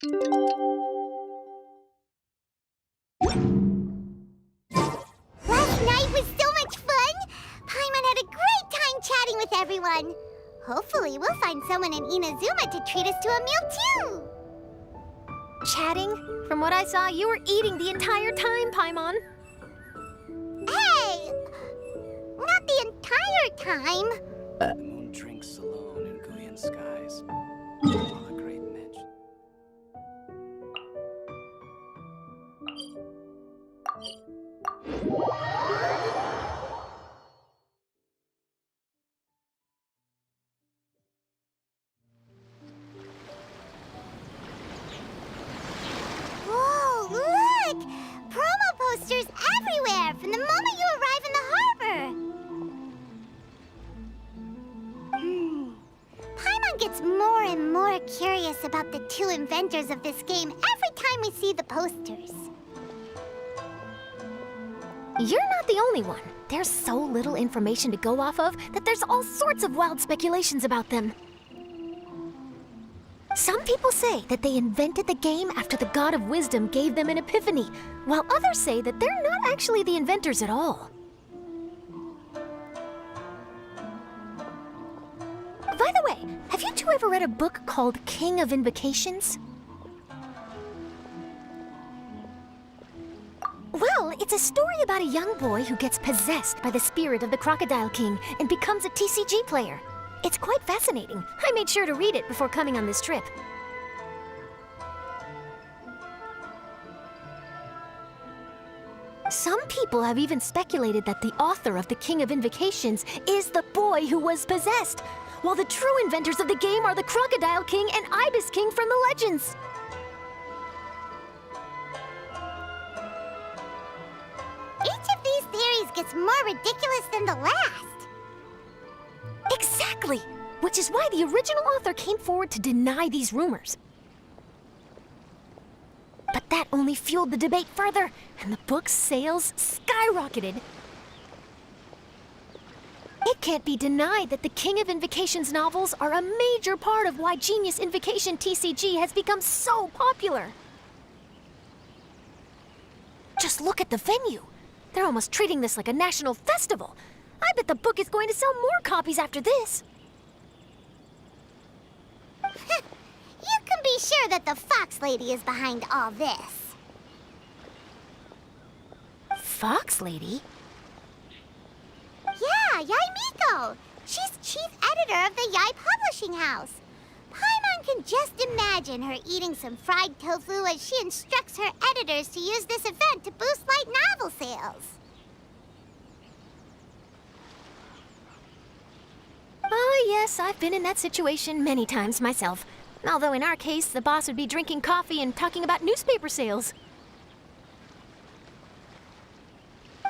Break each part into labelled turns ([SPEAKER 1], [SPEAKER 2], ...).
[SPEAKER 1] Last night was so much fun! Paimon had a great time chatting with everyone. Hopefully, we'll find someone in Inazuma to treat us to a meal, too!
[SPEAKER 2] Chatting? From what I saw, you were eating the entire time, Paimon.
[SPEAKER 1] Hey! Not the entire time.
[SPEAKER 3] The moon drinks alone in Guyan skies. While a great midge.
[SPEAKER 1] Whoa, look! Promo posters everywhere from the moment you arrive in the harbor! Paimon gets more and more curious about the two inventors of this game every time we see the posters.
[SPEAKER 2] You're not the only one. There's so little information to go off of that there's all sorts of wild speculations about them. Some people say that they invented the game after the God of Wisdom gave them an epiphany, while others say that they're not actually the inventors at all. By the way, have you two ever read a book called King of Invocations? Well, it's a story about a young boy who gets possessed by the spirit of the Crocodile King and becomes a TCG player. It's quite fascinating. I made sure to read it before coming on this trip. Some people have even speculated that the author of the King of Invocations is the boy who was possessed, while the true inventors of the game are the Crocodile King and Ibis King from the legends.
[SPEAKER 1] Each of these theories gets more ridiculous than the last.
[SPEAKER 2] Exactly! Which is why the original author came forward to deny these rumors. But that only fueled the debate further, and the book's sales skyrocketed. It can't be denied that the King of Invocations novels are a major part of why Genius Invocation TCG has become so popular. Just look at the venue. They're almost treating this like a national festival. I bet the book is going to sell more copies after this.
[SPEAKER 1] You can be sure that the Fox Lady is behind all this.
[SPEAKER 2] Fox Lady?
[SPEAKER 1] Yeah, Yai Miko. She's chief editor of the Yai Publishing House. Paimon can just imagine her eating some fried tofu as she instructs her editors to use this event to boost light novel sales.
[SPEAKER 2] Oh, yes, I've been in that situation many times myself. Although in our case, the boss would be drinking coffee and talking about newspaper sales.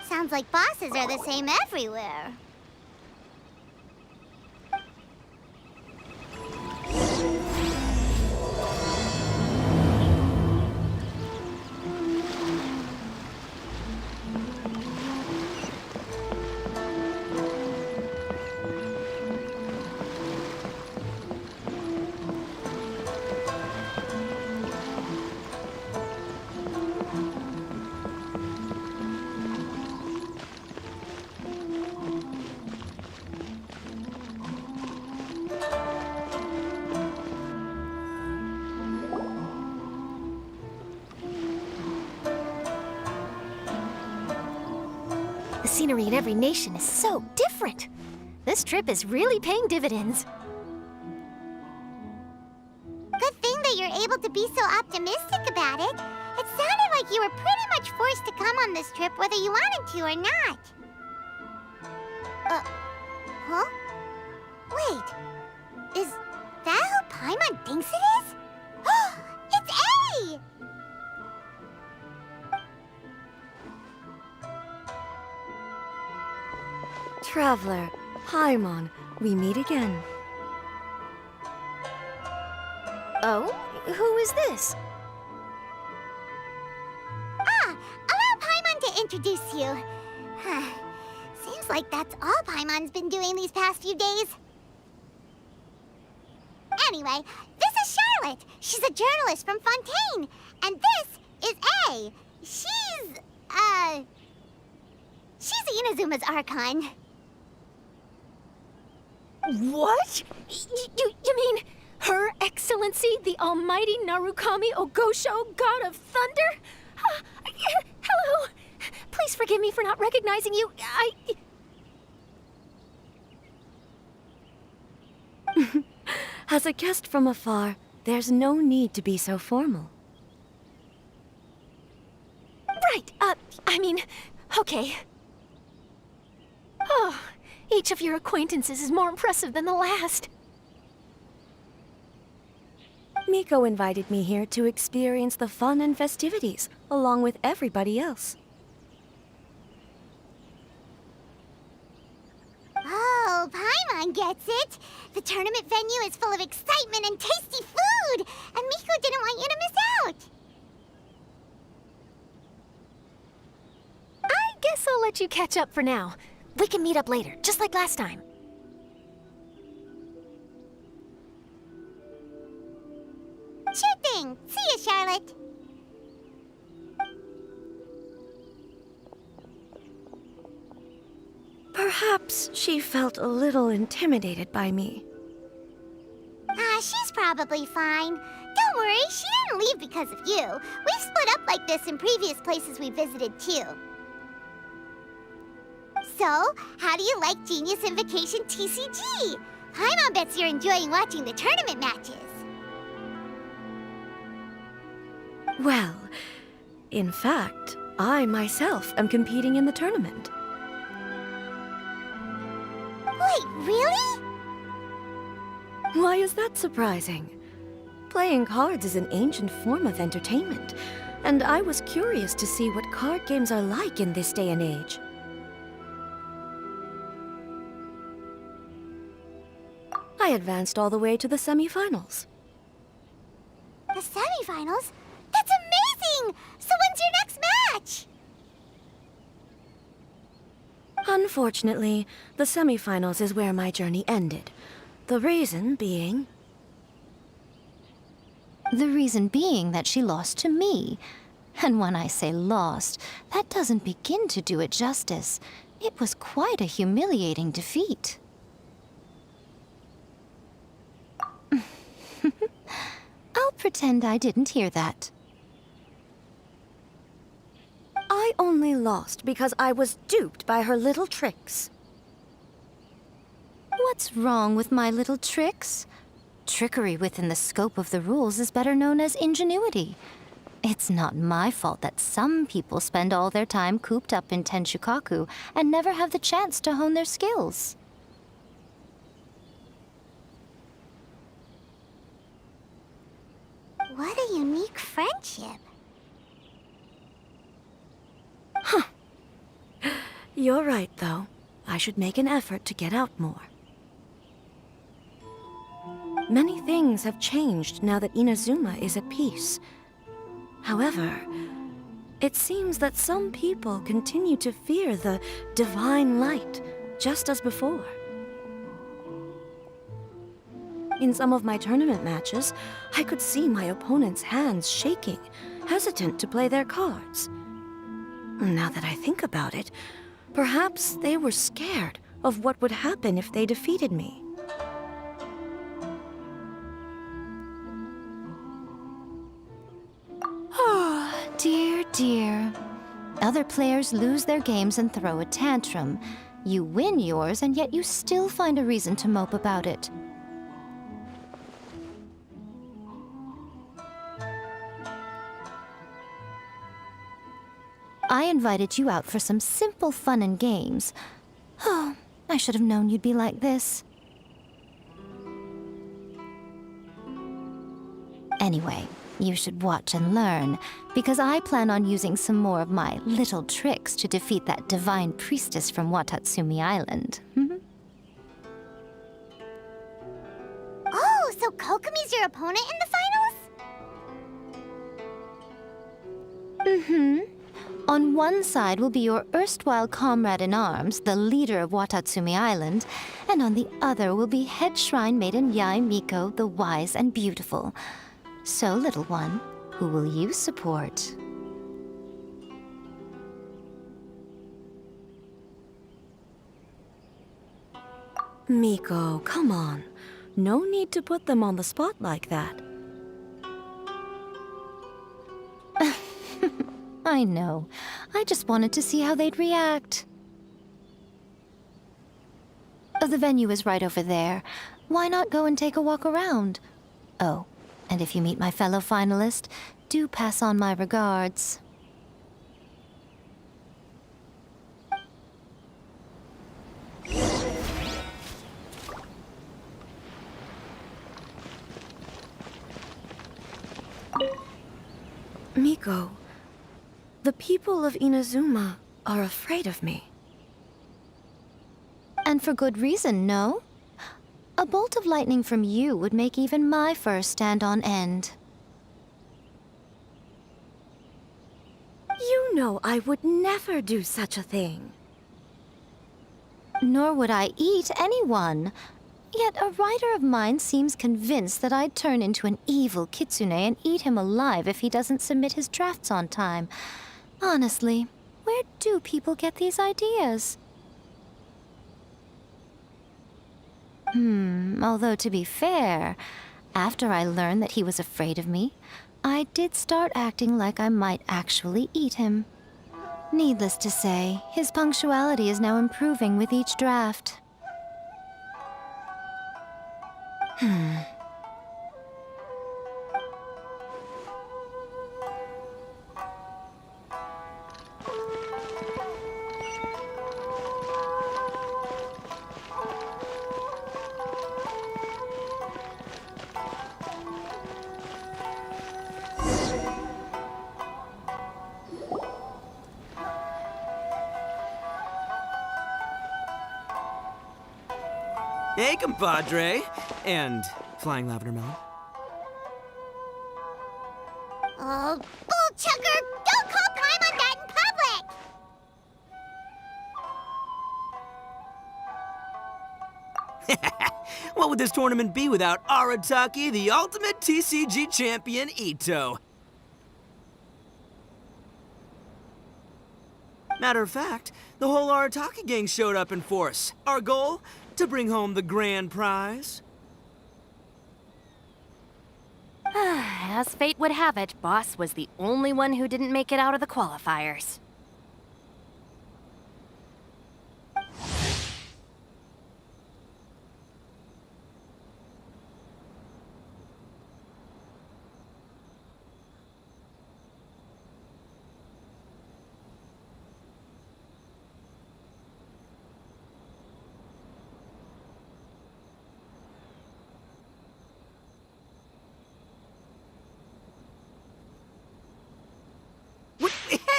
[SPEAKER 1] Sounds like bosses are the same everywhere.
[SPEAKER 2] The scenery in every nation is so different. This trip is really paying dividends.
[SPEAKER 1] Good thing that you're able to be so optimistic about it. It sounded like you were pretty much forced to come on this trip whether you wanted to or not. Huh? Wait. Is that who Paimon thinks it is? It's A!
[SPEAKER 4] Traveler, Paimon, we meet again.
[SPEAKER 2] Oh? Who is this?
[SPEAKER 1] Allow Paimon to introduce you. Seems like that's all Paimon's been doing these past few days. Anyway, this is Charlotte. She's a journalist from Fontaine. And this is A. She's Inazuma's Archon.
[SPEAKER 2] What? You mean Her Excellency, the Almighty Narukami Ogosho, God of Thunder? Hello. Please forgive me for not recognizing you.
[SPEAKER 4] As a guest from afar, there's no need to be so formal.
[SPEAKER 2] Right, okay. Oh, each of your acquaintances is more impressive than the last.
[SPEAKER 4] Miko invited me here to experience the fun and festivities, along with everybody else.
[SPEAKER 1] Oh, Paimon gets it. The tournament venue is full of excitement and tasty food, and Miko didn't want you to miss out.
[SPEAKER 2] I guess I'll let you catch up for now. We can meet up later, just like last time.
[SPEAKER 1] Sure thing. See you, Charlotte.
[SPEAKER 4] Perhaps she felt a little intimidated by me.
[SPEAKER 1] She's probably fine. Don't worry, she didn't leave because of you. We've split up like this in previous places we visited, too. So, how do you like Genius Invocation TCG? Paimon bets you're enjoying watching the tournament matches.
[SPEAKER 4] Well, in fact, I myself am competing in the tournament.
[SPEAKER 1] Wait, really?
[SPEAKER 4] Why is that surprising? Playing cards is an ancient form of entertainment, and I was curious to see what card games are like in this day and age. I advanced all the way to the semifinals.
[SPEAKER 1] The semifinals? That's amazing! So when's your next match?
[SPEAKER 4] Unfortunately, the semifinals is where my journey ended. The reason being...
[SPEAKER 2] The reason being that she lost to me. And when I say lost, that doesn't begin to do it justice. It was quite a humiliating defeat. I'll pretend I didn't hear that.
[SPEAKER 4] I only lost because I was duped by her little tricks.
[SPEAKER 2] What's wrong with my little tricks? Trickery within the scope of the rules is better known as ingenuity. It's not my fault that some people spend all their time cooped up in Tenshukaku and never have the chance to hone their skills.
[SPEAKER 1] What a unique friendship.
[SPEAKER 4] You're right, though. I should make an effort to get out more. Many things have changed now that Inazuma is at peace. However, it seems that some people continue to fear the divine light, just as before. In some of my tournament matches, I could see my opponent's hands shaking, hesitant to play their cards. Now that I think about it, perhaps they were scared of what would happen if they defeated me.
[SPEAKER 2] Oh, dear, dear. Other players lose their games and throw a tantrum. You win yours, and yet you still find a reason to mope about it. I invited you out for some simple fun and games. Oh, I should have known you'd be like this. Anyway, you should watch and learn, because I plan on using some more of my little tricks to defeat that divine priestess from Watatsumi Island.
[SPEAKER 1] Oh, so Kokomi's your opponent in the finals?
[SPEAKER 2] On one side will be your erstwhile comrade-in-arms, the leader of Watatsumi Island, and on the other will be head shrine maiden Yae Miko, the wise and beautiful. So, little one, who will you support?
[SPEAKER 4] Miko, come on. No need to put them on the spot like that.
[SPEAKER 2] I know. I just wanted to see how they'd react. The venue is right over there. Why not go and take a walk around? Oh, and if you meet my fellow finalist, do pass on my regards.
[SPEAKER 4] Miko, the people of Inazuma are afraid of me.
[SPEAKER 2] And for good reason, no? A bolt of lightning from you would make even my fur stand on end.
[SPEAKER 4] You know I would never do such a thing.
[SPEAKER 2] Nor would I eat anyone. Yet a writer of mine seems convinced that I'd turn into an evil kitsune and eat him alive if he doesn't submit his drafts on time. Honestly, where do people get these ideas? Although to be fair, after I learned that he was afraid of me, I did start acting like I might actually eat him. Needless to say, his punctuality is now improving with each draft.
[SPEAKER 3] Hey, compadre. And flying lavender melon.
[SPEAKER 1] Oh, bull chugger! Don't call Paimon that in public!
[SPEAKER 3] What would this tournament be without Arataki, the ultimate TCG champion, Ito? Matter of fact, the whole Arataki gang showed up in force. Our goal? To bring home the grand prize.
[SPEAKER 5] As fate would have it, Boss was the only one who didn't make it out of the qualifiers.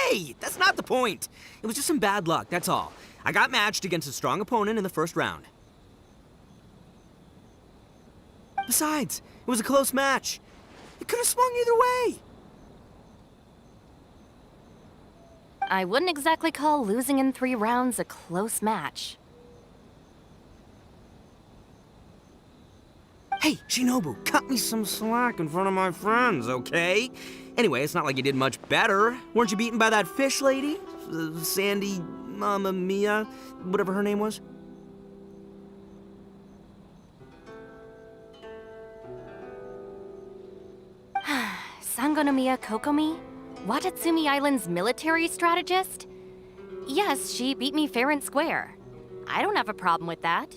[SPEAKER 3] Hey, that's not the point. It was just some bad luck, that's all. I got matched against a strong opponent in the first round. Besides, it was a close match. It could have swung either way.
[SPEAKER 5] I wouldn't exactly call losing in 3 rounds a close match.
[SPEAKER 3] Hey, Shinobu, cut me some slack in front of my friends, okay? Anyway, it's not like you did much better. Weren't you beaten by that fish lady? Sandy, Mamma Mia, whatever her name was?
[SPEAKER 5] Sangonomiya Kokomi? Watatsumi Island's military strategist? Yes, she beat me fair and square. I don't have a problem with that.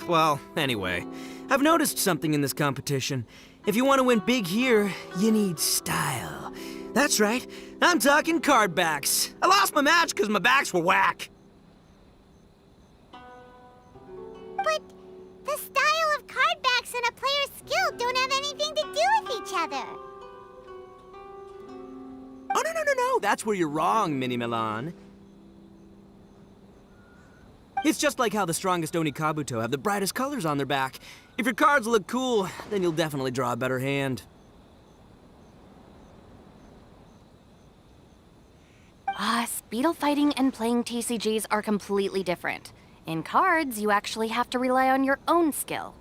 [SPEAKER 3] Well, anyway, I've noticed something in this competition. If you want to win big here, you need style. That's right, I'm talking card backs. I lost my match because my backs were whack.
[SPEAKER 1] But the style of card backs and a player's skill don't have anything to do with each other.
[SPEAKER 3] Oh, no, that's where you're wrong, Mini Milan. It's just like how the strongest Oni Kabuto have the brightest colors on their back. If your cards look cool, then you'll definitely draw a better hand.
[SPEAKER 5] Speedle fighting and playing TCGs are completely different. In cards, you actually have to rely on your own skill.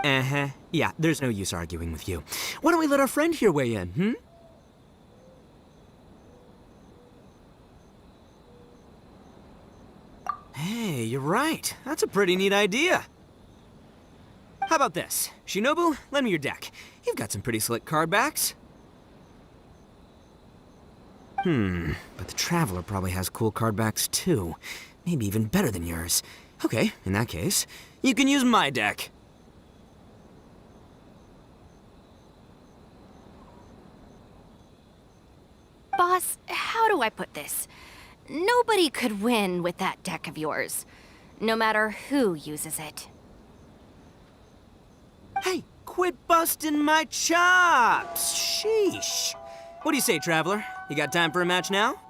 [SPEAKER 3] Uh-huh. Yeah, there's no use arguing with you. Why don't we let our friend here weigh in, hmm? Hey, you're right. That's a pretty neat idea. How about this? Shinobu, lend me your deck. You've got some pretty slick card backs. But the Traveler probably has cool card backs too. Maybe even better than yours. Okay, in that case, you can use my deck.
[SPEAKER 5] Boss, how do I put this? Nobody could win with that deck of yours, no matter who uses it.
[SPEAKER 3] Hey, quit busting my chops! Sheesh. What do you say, Traveler? You got time for a match now?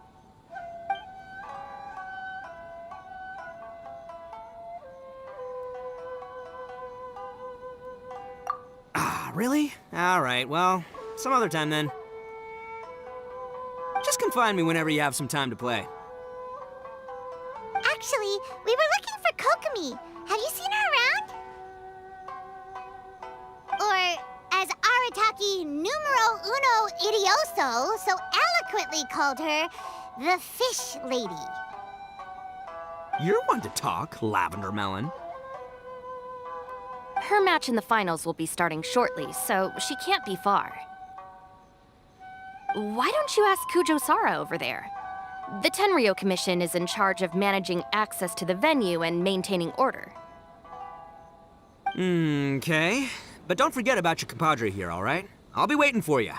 [SPEAKER 3] Ah, really? Alright, well, some other time then. Just come find me whenever you have some time to play.
[SPEAKER 1] Actually, we were looking for Kokomi. Have you seen her around? Or, as Arataki numero uno idioso so eloquently called her, the Fish Lady.
[SPEAKER 3] You're one to talk, Lavender Melon.
[SPEAKER 5] Her match in the finals will be starting shortly, so she can't be far. Why don't you ask Kujo-Sara over there? The Tenryo Commission is in charge of managing access to the venue and maintaining order.
[SPEAKER 3] Okay. But don't forget about your compadre here, all right? I'll be waiting for you.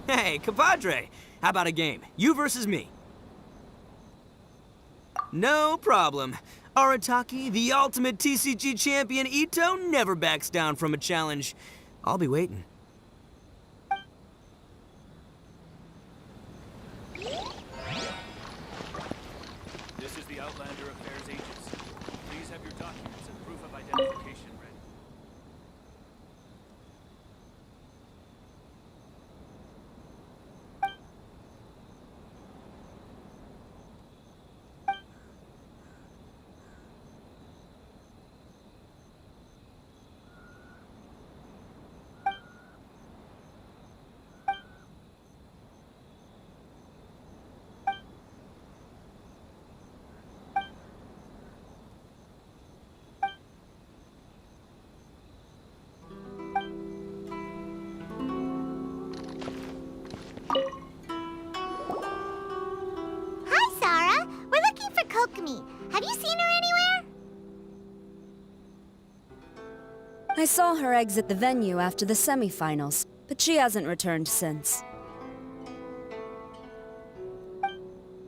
[SPEAKER 3] Hey, compadre! How about a game? You versus me. No problem. Arataki, the ultimate TCG champion Ito, never backs down from a challenge. I'll be waiting.
[SPEAKER 6] This is the Outlander Affairs Agency. Please have your documents and proof of identification ready.
[SPEAKER 1] Hi, Sarah. We're looking for Kokomi. Have you seen her anywhere?
[SPEAKER 4] I saw her exit the venue after the semifinals, but she hasn't returned since.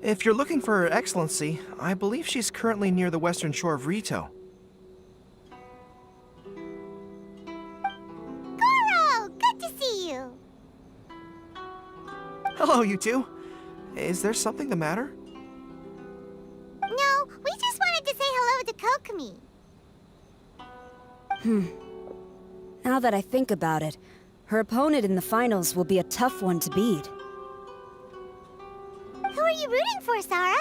[SPEAKER 7] If you're looking for Her Excellency, I believe she's currently near the western shore of Rito.
[SPEAKER 1] Goro, good to see you.
[SPEAKER 7] Hello, you two. Is there something the matter?
[SPEAKER 1] No, we just wanted to say hello to Kokomi.
[SPEAKER 4] Now that I think about it, her opponent in the finals will be a tough one to beat.
[SPEAKER 1] Who are you rooting for, Sarah?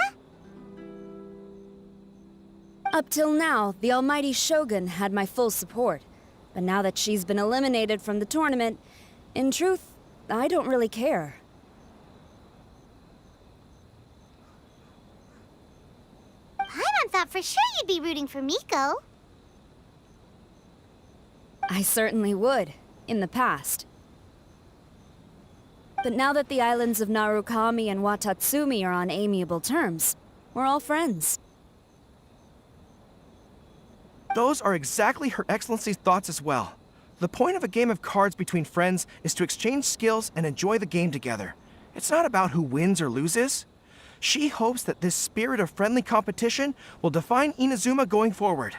[SPEAKER 4] Up till now, the almighty Shogun had my full support. But now that she's been eliminated from the tournament, in truth, I don't really care.
[SPEAKER 1] Paimon thought for sure you'd be rooting for Miko.
[SPEAKER 4] I certainly would, in the past. But now that the islands of Narukami and Watatsumi are on amiable terms, we're all friends.
[SPEAKER 7] Those are exactly Her Excellency's thoughts as well. The point of a game of cards between friends is to exchange skills and enjoy the game together. It's not about who wins or loses. She hopes that this spirit of friendly competition will define Inazuma going forward.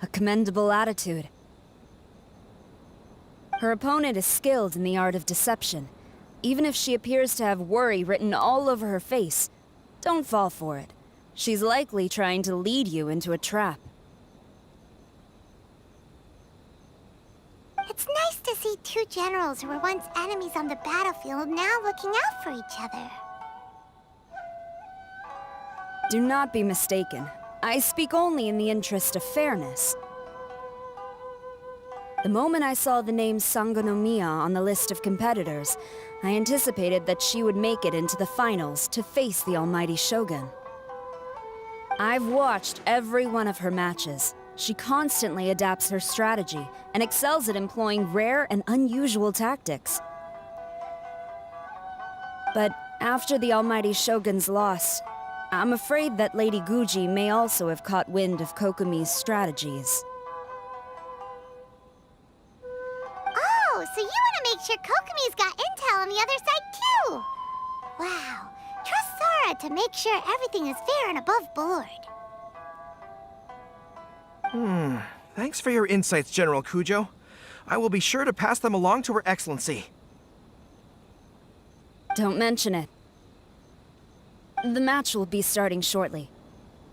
[SPEAKER 4] A commendable attitude. Her opponent is skilled in the art of deception. Even if she appears to have worry written all over her face, don't fall for it. She's likely trying to lead you into a trap.
[SPEAKER 1] to see two generals who were once enemies on the battlefield now looking out for each other.
[SPEAKER 8] Do not be mistaken. I speak only in the interest of fairness. The moment I saw the name Sangonomiya on the list of competitors, I anticipated that she would make it into the finals to face the almighty Shogun. I've watched every one of her matches. She constantly adapts her strategy and excels at employing rare and unusual tactics. But after the almighty Shogun's loss, I'm afraid that Lady Guji may also have caught wind of Kokomi's strategies.
[SPEAKER 1] Oh, so you want to make sure Kokomi's got intel on the other side too? Wow. Trust Sora to make sure everything is fair and above board.
[SPEAKER 7] Thanks for your insights, General Kujo. I will be sure to pass them along to Her Excellency.
[SPEAKER 8] Don't mention it. The match will be starting shortly.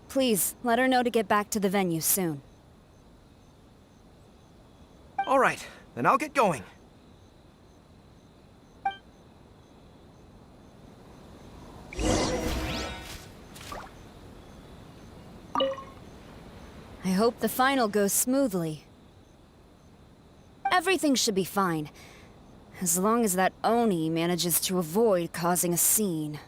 [SPEAKER 8] Please, let her know to get back to the venue soon.
[SPEAKER 7] All right, then I'll get going.
[SPEAKER 8] I hope the final goes smoothly. Everything should be fine, as long as that Oni manages to avoid causing a scene.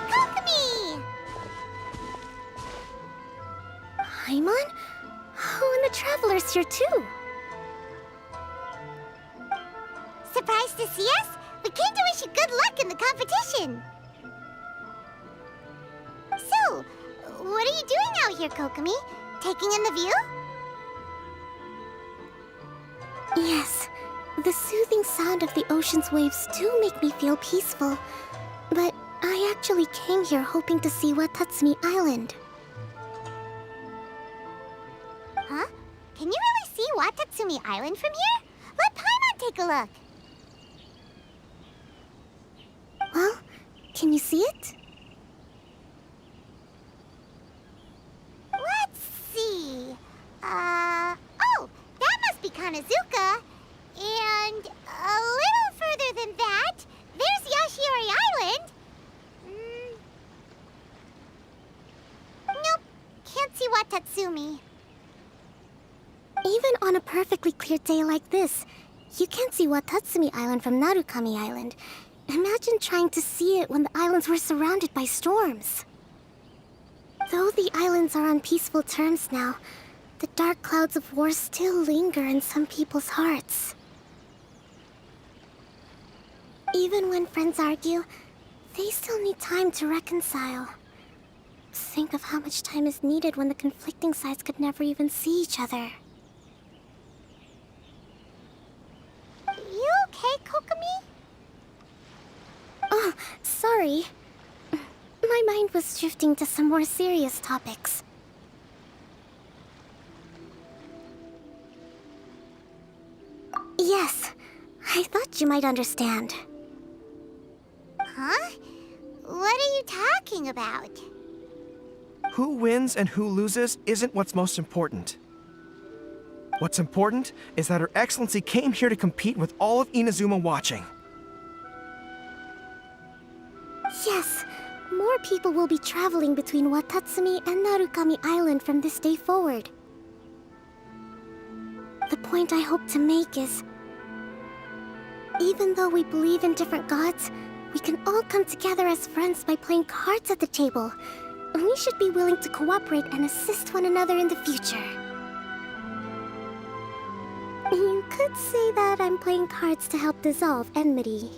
[SPEAKER 1] Kokomi! Paimon? Oh, and the Traveler's here too. Surprised to see us? We came to wish you good luck in the competition. So, what are you doing out here, Kokomi? Taking in the view? Yes. The soothing sound of the ocean's waves do make me feel peaceful. But I actually came here hoping to see Watatsumi Island. Huh? Can you really see Watatsumi Island from here? Let Paimon take a look. Well, can you see it? Let's see. Oh, that must be Kanazuka. And a little further than that, there's Yashiori Island. Nope, can't see Watatsumi. Even on a perfectly clear day like this, you can't see Watatsumi Island from Narukami Island. Imagine trying to see it when the islands were surrounded by storms. Though the islands are on peaceful terms now, the dark clouds of war still linger in some people's hearts. Even when friends argue, they still need time to reconcile. Think of how much time is needed when the conflicting sides could never even see each other. You okay, Kokomi? Oh, sorry. My mind was drifting to some more serious topics. Yes, I thought you might understand. Huh? What are you talking about?
[SPEAKER 7] Who wins and who loses isn't what's most important. What's important is that Her Excellency came here to compete with all of Inazuma watching.
[SPEAKER 1] Yes, more people will be traveling between Watatsumi and Narukami Island from this day forward. The point I hope to make is, even though we believe in different gods, we can all come together as friends by playing cards at the table. We should be willing to cooperate and assist one another in the future. You could say that I'm playing cards to help dissolve enmity.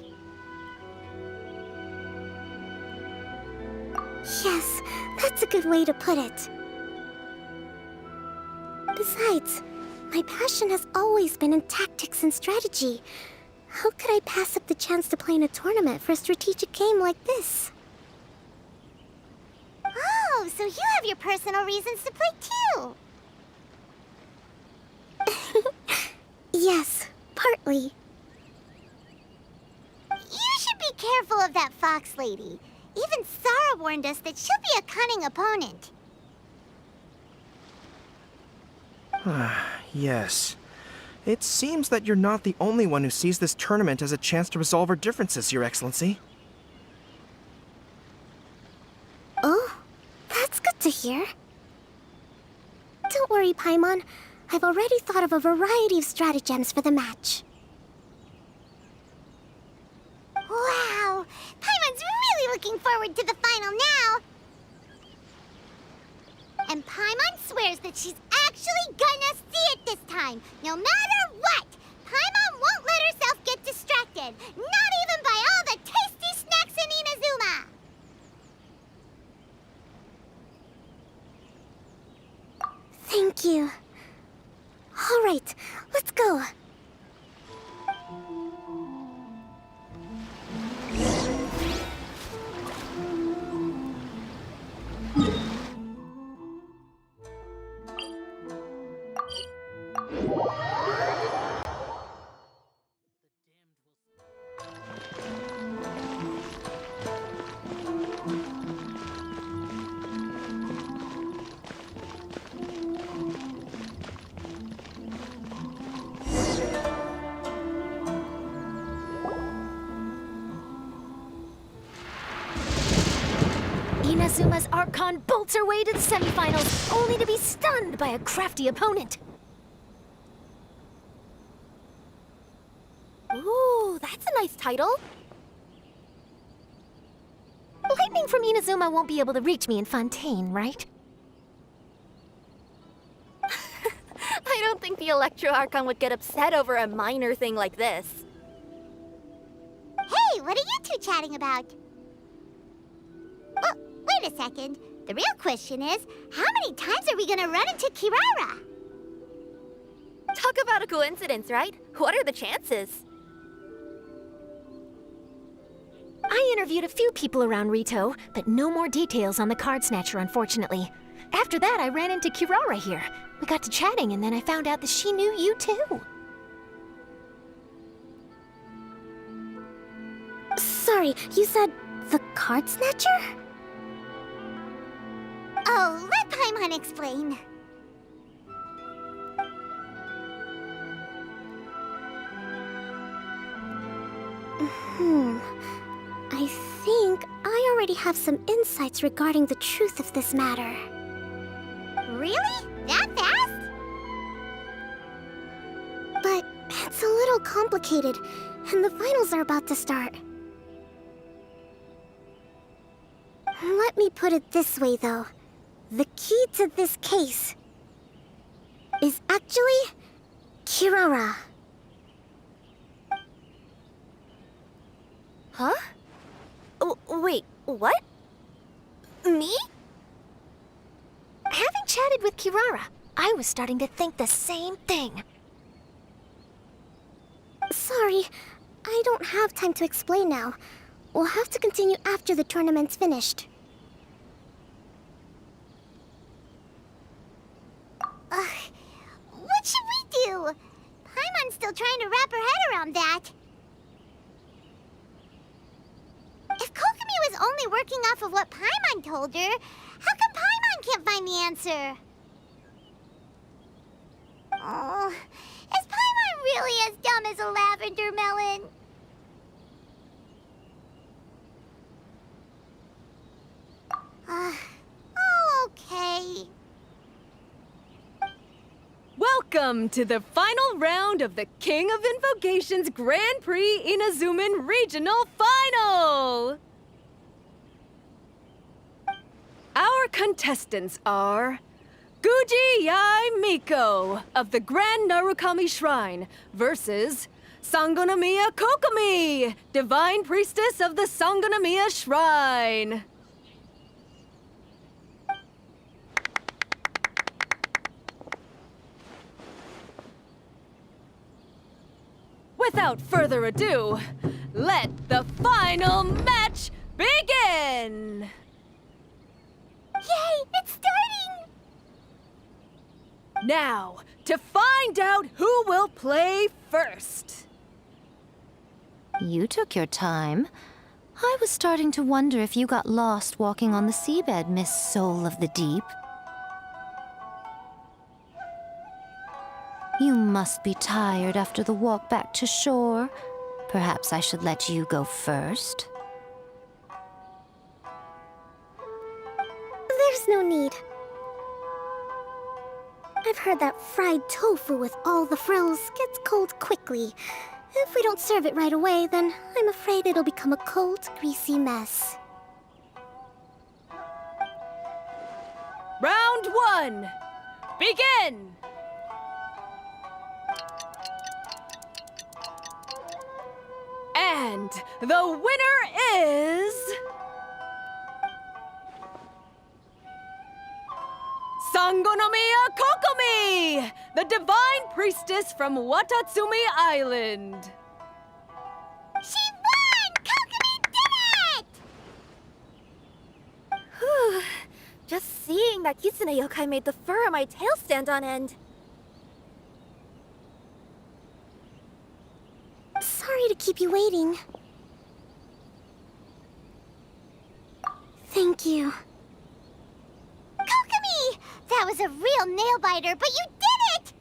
[SPEAKER 1] Yes, that's a good way to put it. Besides, my passion has always been in tactics and strategy. How could I pass up the chance to play in a tournament for a strategic game like this? Oh, so you have your personal reasons to play too! Yes, partly. You should be careful of that fox lady. Even Sarah warned us that she'll be a cunning opponent.
[SPEAKER 7] Yes. It seems that you're not the only one who sees this tournament as a chance to resolve our differences, Your Excellency.
[SPEAKER 1] Oh, that's good to hear. Don't worry, Paimon. I've already thought of a variety of stratagems for the match. Wow! Paimon's really looking forward to the final now! And Paimon swears that she's actually gonna see it this time, no matter what! Paimon won't let herself get distracted, not even by all the tasty snacks in Inazuma! Thank you. All right, let's go.
[SPEAKER 2] Inazuma's Archon bolts her way to the semifinals, only to be stunned by a crafty opponent.
[SPEAKER 5] Ooh, that's a nice title.
[SPEAKER 2] Lightning from Inazuma won't be able to reach me in Fontaine, right?
[SPEAKER 5] I don't think the Electro Archon would get upset over a minor thing like this.
[SPEAKER 1] Hey, what are you two chatting about? Oh, wait a second. The real question is, how many times are we gonna run into Kirara?
[SPEAKER 5] Talk about a coincidence, right? What are the chances?
[SPEAKER 2] I interviewed a few people around Rito, but no more details on the card snatcher, unfortunately. After that, I ran into Kirara here. We got to chatting, and then I found out that she knew you too.
[SPEAKER 1] Sorry, you said the card snatcher? Oh, let Paimon explain. I think I already have some insights regarding the truth of this matter. Really? That fast? But it's a little complicated, and the finals are about to start. Let me put it this way, though. The key to this case is actually Kirara.
[SPEAKER 5] Huh? Oh, wait, what? Me?
[SPEAKER 2] Having chatted with Kirara, I was starting to think the same thing.
[SPEAKER 1] Sorry, I don't have time to explain now. We'll have to continue after the tournament's finished. What should we do? Paimon's still trying to wrap her head around that. If Kokomi was only working off of what Paimon told her, how come Paimon can't find the answer? Oh, is Paimon really as dumb as a lavender melon? Oh, okay.
[SPEAKER 9] Welcome to the final round of the King of Invocations Grand Prix Inazuman Regional Final! Our contestants are Guji Yai Miko of the Grand Narukami Shrine versus Sangonomiya Kokomi, Divine Priestess of the Sangonomiya Shrine. Without further ado, let the final match begin!
[SPEAKER 1] Yay, it's starting!
[SPEAKER 9] Now, to find out who will play first.
[SPEAKER 2] You took your time. I was starting to wonder if you got lost walking on the seabed, Miss Soul of the Deep. You must be tired after the walk back to shore. Perhaps I should let you go first.
[SPEAKER 1] There's no need. I've heard that fried tofu with all the frills gets cold quickly. If we don't serve it right away, then I'm afraid it'll become a cold, greasy mess.
[SPEAKER 9] Round 1, begin! And the winner is... Sangonomiya Kokomi, the Divine Priestess from Watatsumi Island.
[SPEAKER 1] She won! Kokomi did it!
[SPEAKER 10] Just seeing that Kitsune yokai made the fur on my tail stand on end.
[SPEAKER 1] Sorry to keep you waiting. Thank you. Kokomi! That was a real nail-biter, but you did it!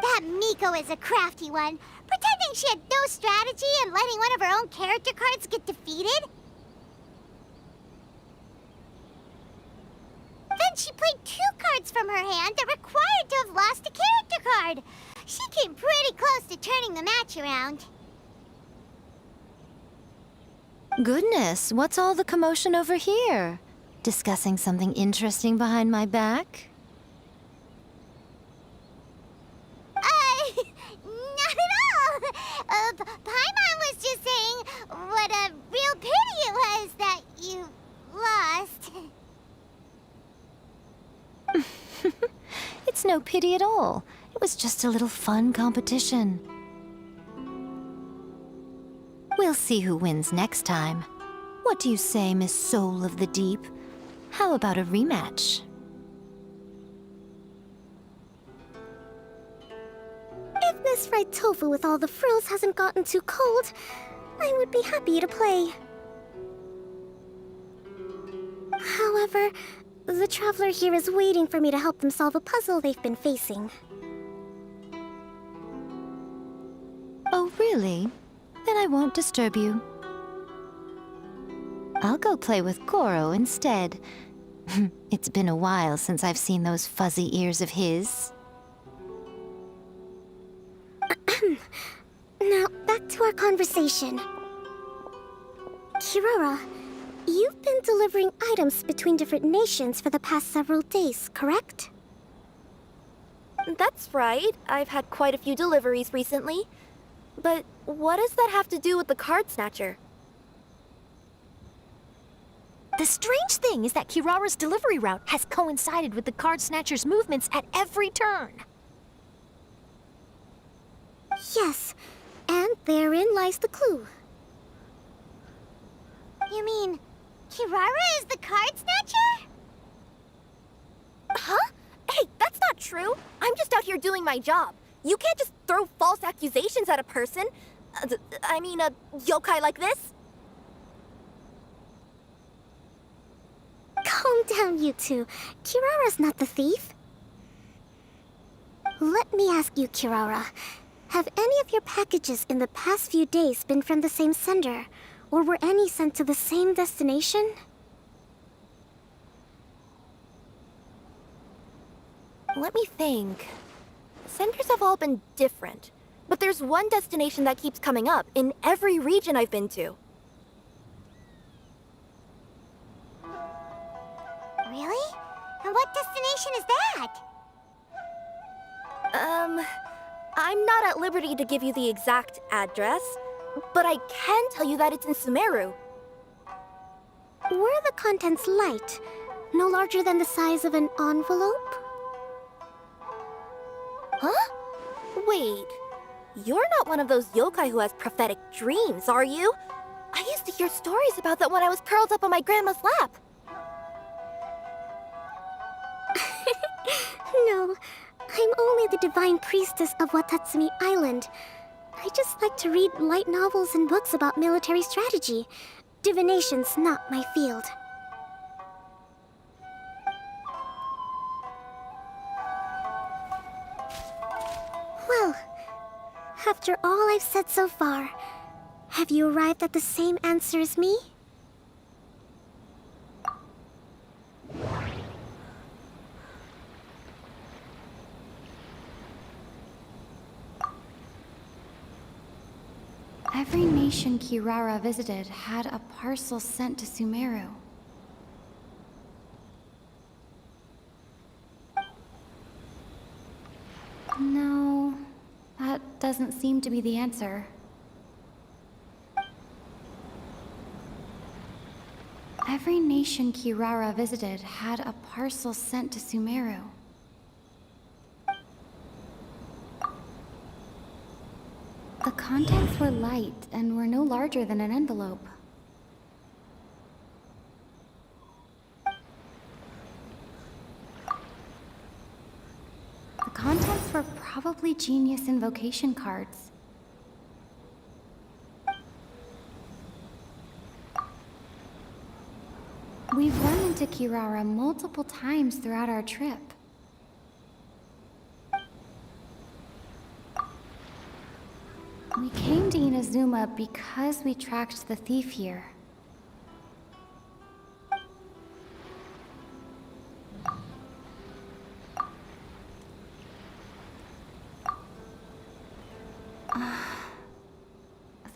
[SPEAKER 1] That Miko is a crafty one, pretending she had no strategy and letting one of her own character cards get defeated. Then she played 2 cards from her hand that required to have lost a character card. She came pretty close to turning the match around.
[SPEAKER 2] Goodness, what's all the commotion over here? Discussing something interesting behind my back?
[SPEAKER 1] Not at all. Paimon was just saying what a real pity it was that you lost.
[SPEAKER 2] It's no pity at all. It was just a little fun competition. We'll see who wins next time. What do you say, Miss Soul of the Deep? How about a rematch?
[SPEAKER 1] If Miss Fried Tofu with all the frills hasn't gotten too cold, I would be happy to play. However, the traveler here is waiting for me to help them solve a puzzle they've been facing.
[SPEAKER 2] Oh, really? Then I won't disturb you. I'll go play with Goro instead. It's been a while since I've seen those fuzzy ears of his.
[SPEAKER 1] Now, back to our conversation. Kirara, you've been delivering items between different nations for the past several days, correct?
[SPEAKER 10] That's right. I've had quite a few deliveries recently. But what does that have to do with the card snatcher?
[SPEAKER 11] The strange thing is that Kirara's delivery route has coincided with the card snatcher's movements at every turn.
[SPEAKER 1] Yes, and therein lies the clue. You mean, Kirara is the card snatcher?
[SPEAKER 10] Huh? Hey, that's not true. I'm just out here doing my job. You can't just throw false accusations at a person. I mean, a yokai like this.
[SPEAKER 1] Calm down, you two. Kirara's not the thief. Let me ask you, Kirara. Have any of your packages in the past few days been from the same sender? Or were any sent to the same destination?
[SPEAKER 10] Let me think. Centers have all been different, but there's one destination that keeps coming up in every region I've been to.
[SPEAKER 1] Really? And what destination is that?
[SPEAKER 10] I'm not at liberty to give you the exact address, but I can tell you that it's in Sumeru.
[SPEAKER 1] Were the contents light? No larger than the size of an envelope?
[SPEAKER 10] Huh? Wait, you're not one of those yokai who has prophetic dreams, are you? I used to hear stories about that when I was curled up on my grandma's lap.
[SPEAKER 1] No, I'm only the divine priestess of Watatsumi Island. I just like to read light novels and books about military strategy. Divination's not my field. Well, after all I've said so far, have you arrived at the same answer as me?
[SPEAKER 12] Every nation Kirara visited had a parcel sent to Sumeru. No, that doesn't seem to be the answer. Every nation Kirara visited had a parcel sent to Sumeru. The contents were light and were no larger than an envelope. The contents were probably genius invocation cards. We've run into Kirara multiple times throughout our trip. We came to Inazuma because we tracked the thief here.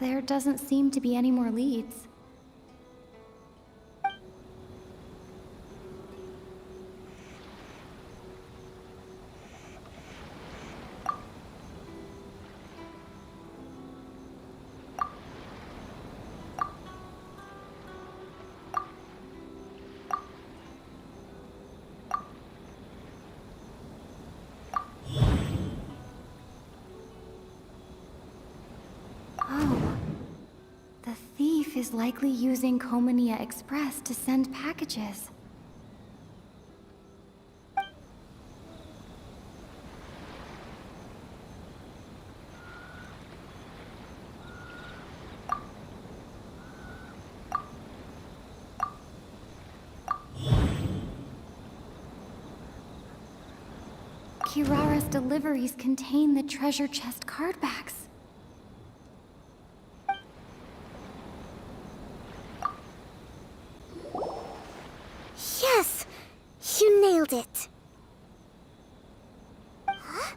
[SPEAKER 12] There doesn't seem to be any more leads. Is likely using Komania Express to send packages. Kirara's deliveries contain the treasure chest card backs.
[SPEAKER 1] Yes! You nailed it! Huh?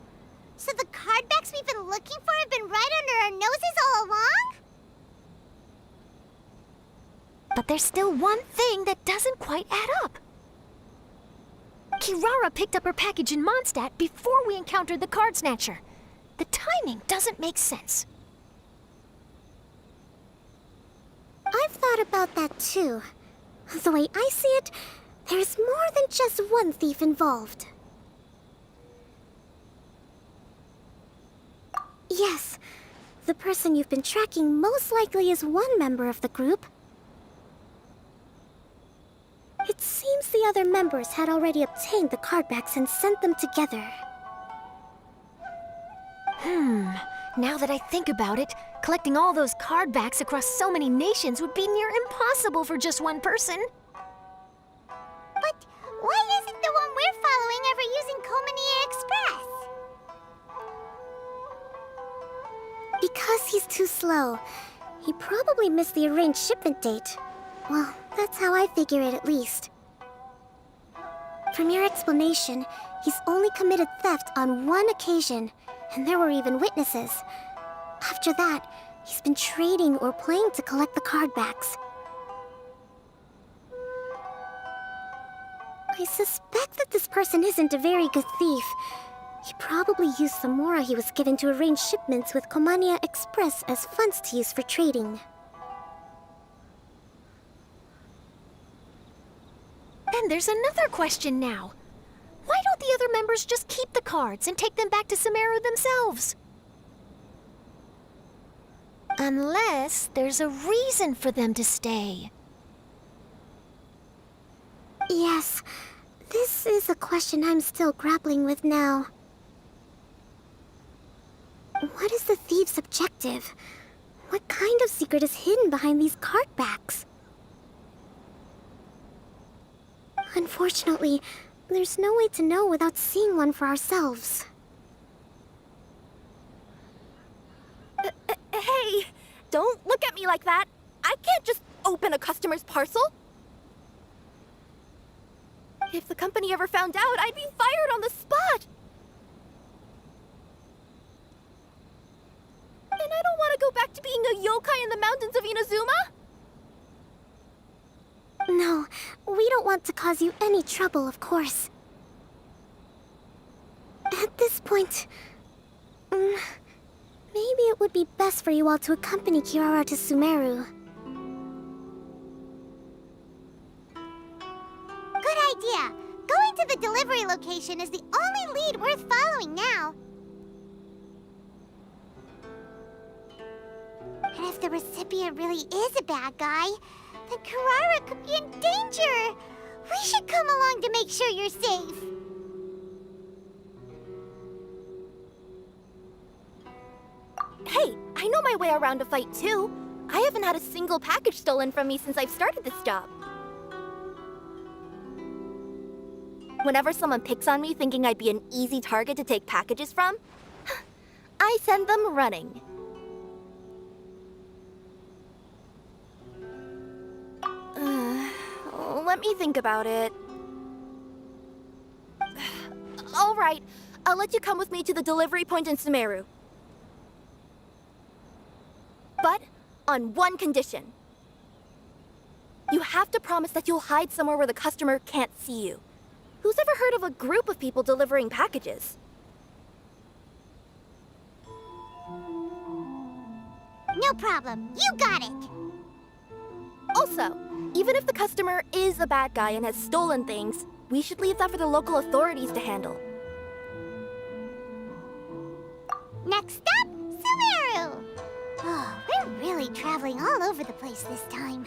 [SPEAKER 1] So the card backs we've been looking for have been right under our noses all along?
[SPEAKER 11] But there's still one thing that doesn't quite add up. Kirara picked up her package in Mondstadt before we encountered the card snatcher. The timing doesn't make sense.
[SPEAKER 1] I've thought about that too. The way I see it, there's more than just one thief involved. Yes, the person you've been tracking most likely is one member of the group. It seems the other members had already obtained the card backs and sent them together.
[SPEAKER 11] Now that I think about it, collecting all those card backs across so many nations would be near impossible for just one person.
[SPEAKER 1] But why isn't the one we're following ever using Komania Express? Because he's too slow. He probably missed the arranged shipment date. Well, that's how I figure it at least. From your explanation, He's only committed theft on one occasion, and there were even witnesses. After that, he's been trading or playing to collect the card backs. I suspect that this person isn't a very good thief. He probably used the mora he was given to arrange shipments with Komania Express as funds to use for trading.
[SPEAKER 11] And there's another question now. Why don't the other members just keep the cards and take them back to Sumeru themselves? Unless there's a reason for them to stay.
[SPEAKER 1] Yes, this is a question I'm still grappling with now. What is the thief's objective? What kind of secret is hidden behind these card backs? Unfortunately, there's no way to know without seeing one for ourselves.
[SPEAKER 10] Hey, don't look at me like that. I can't just open a customer's parcel. If the company ever found out, I'd be fired on the spot. And I don't want to go back to being a yokai in the mountains of Inazuma.
[SPEAKER 1] No, we don't want to cause you any trouble, of course. At this point, maybe it would be best for you all to accompany Kirara to Sumeru. Good idea! Going to the delivery location is the only lead worth following now. And if the recipient really is a bad guy, then Kirara could be in danger! We should come along to make sure you're safe.
[SPEAKER 10] Hey, I know my way around a fight too. I haven't had a single package stolen from me since I've started this job. Whenever someone picks on me thinking I'd be an easy target to take packages from, I send them running. Let me think about it. All right, I'll let you come with me to the delivery point in Sumeru. But on one condition. You have to promise that you'll hide somewhere where the customer can't see you. Who's ever heard of a group of people delivering packages?
[SPEAKER 1] No problem. You got it!
[SPEAKER 10] Also, even if the customer is a bad guy and has stolen things, we should leave that for the local authorities to handle.
[SPEAKER 1] Next up, Sumeru! Oh, we're really traveling all over the place this time.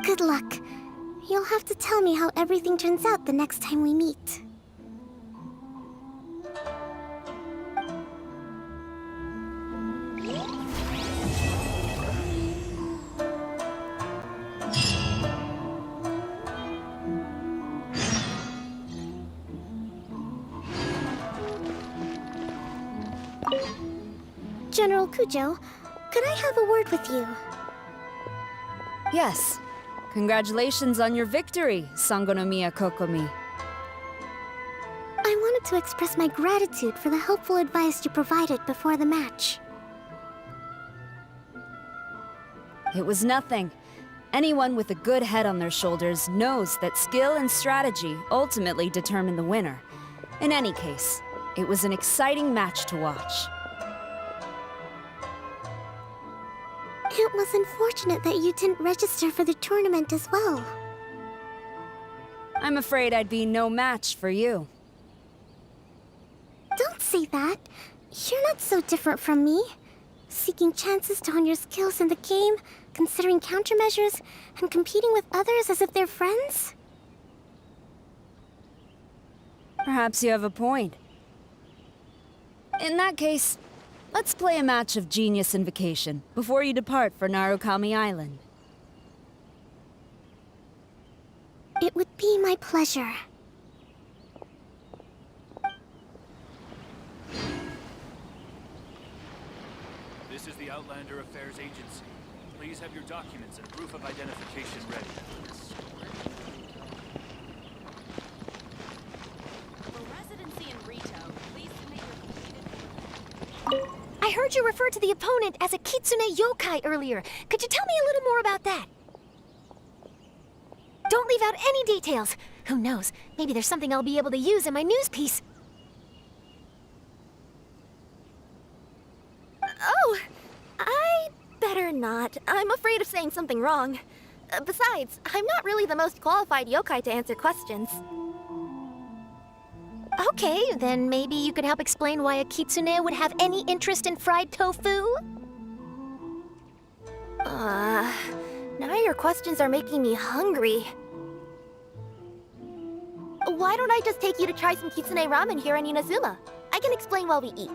[SPEAKER 1] Good luck. You'll have to tell me how everything turns out the next time we meet. General Kujo, could I have a word with you?
[SPEAKER 8] Yes. Congratulations on your victory, Sangonomiya Kokomi.
[SPEAKER 1] I wanted to express my gratitude for the helpful advice you provided before the match.
[SPEAKER 8] It was nothing. Anyone with a good head on their shoulders knows that skill and strategy ultimately determine the winner. In any case, it was an exciting match to watch.
[SPEAKER 1] It was unfortunate that you didn't register for the tournament as well.
[SPEAKER 8] I'm afraid I'd be no match for you.
[SPEAKER 1] Don't say that. You're not so different from me. Seeking chances to hone your skills in the game, considering countermeasures, and competing with others as if they're friends?
[SPEAKER 8] Perhaps you have a point. In that case, let's play a match of Genius Invocation before you depart for Narukami Island.
[SPEAKER 1] It would be my pleasure.
[SPEAKER 6] This is the Outlander Affairs Agency. Please have your documents and proof of identification ready.
[SPEAKER 11] heard you refer to the opponent as a kitsune yokai earlier. Could you tell me a little more about that? Don't leave out any details. Who knows? Maybe there's something I'll be able to use in my news piece.
[SPEAKER 10] Oh, I better not. I'm afraid of saying something wrong. Besides, I'm not really the most qualified yokai to answer questions.
[SPEAKER 11] Okay, then maybe you could help explain why a kitsune would have any interest in fried tofu?
[SPEAKER 10] Now your questions are making me hungry. Why don't I just take you to try some kitsune ramen here in Inazuma? I can explain while we eat.